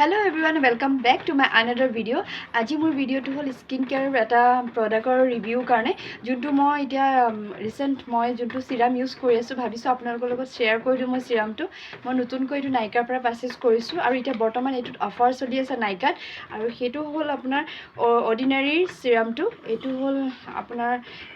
Hello everyone, welcome back to my another video. Aji mur video to hol skin care eta product or review karne juntu moi etia recent moi juntu serum use kori asu bhabisu apnalokor logot share kori diu moi serum tu moi nutun koi tu Nykaa para purchase korisu aru etia bortoman etut offer choli ase Nykaa aru hetu hol apunar ordinary serum tu etu hol apunar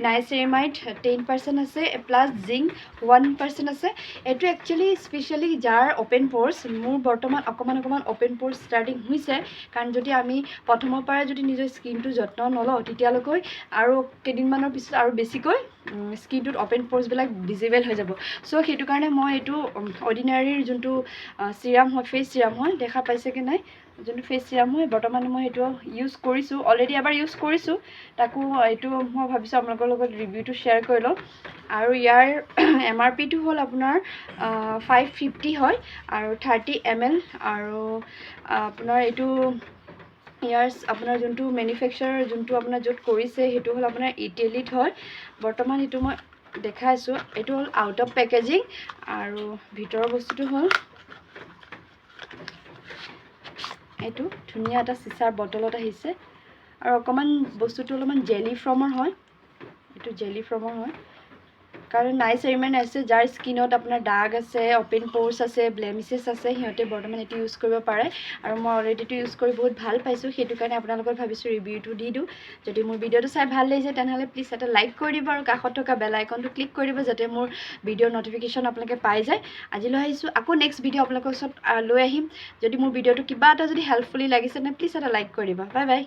niacinamide 10% ase plus zinc 1% ase etu actually specially jar open pores mur bortoman okoman open pores starting হৈছে কাৰণ যদি আমি প্ৰথমৰ পৰা যদি নিজৰ স্কিনটো যত্ন নলওঁ তেতিয়ালৈকৈ আৰু কেইদিনমানৰ পিছত আৰু বেছিকৈ স্কিনটোত অপেন প'ৰ্ছবিলাক ভিজিবল হৈ যাব চ' সেইটো কাৰণে মই এইটো অৰ্ডিনাৰীৰ যোনটো চিৰাম হয় ফেচ চিৰাম হয় দেখা পাইছে কি নাই যোনটো ফেচ চিৰাম হয় বৰ্তমান মই সেইটো ইউজ কৰিছোঁ অলৰেডি এবাৰ ইউজ কৰিছোঁ তাকো এইটো মই ভাবিছোঁ আপোনালোকৰ লগত ৰিভিউটো শ্বেয়াৰ কৰি লওঁ আৰু ইয়াৰ MRP টো হ'ল আপোনাৰ 550 হয় আৰু 30 ml আৰু আপোনাৰ এইটো ইয়াৰ আপোনাৰ যোনটো মেনুফেকচাৰ যোনটো আপোনাৰ য'ত কৰিছে সেইটো হ'ল আপোনাৰ ইটালীত হয় বৰ্তমান এইটো মই দেখাই আছোঁ এইটো হ'ল আউট অফ পেকেজিং আৰু ভিতৰৰ বস্তুটো হ'ল এইটো ধুনীয়া এটা চিচাৰ বটলত আহিছে আৰু অকমান বস্তুটো অলপমান জেলি ফৰ্মৰ হয় এইটো জেলি ফৰ্মৰ হয় কাৰণ নাইচিনামাইড আছে যাৰ স্কিনত আপোনাৰ দাগ আছে অপেন প'ৰ্ছ আছে ব্লেমিছেছ আছে সিহঁতে বৰ্তমান এইটো ইউজ কৰিব পাৰে আৰু মই অলৰেডি এইটো ইউজ কৰি বহুত ভাল পাইছোঁ সেইটো কাৰণে আপোনালোকক ভাবিছোঁ ৰিভিউটো দি দিওঁ যদি মোৰ ভিডিঅ'টো চাই ভাল লাগিছে তেনেহ'লে প্লিজ এটা লাইক কৰি দিব আৰু কাষত থকা বেল আইকনটো ক্লিক কৰি দিব যাতে মোৰ ভিডিঅ'ৰ নটিফিকেশ্যন আপোনালোকে পাই যায় আজিলৈ আহিছোঁ আকৌ নেক্সট ভিডিঅ' আপোনালোকৰ ওচৰত লৈ আহিম যদি মোৰ ভিডিঅ'টো কিবা এটা যদি হেল্পফুলি লাগিছে তেনে প্লিজ এটা লাইক কৰি দিব বাই বাই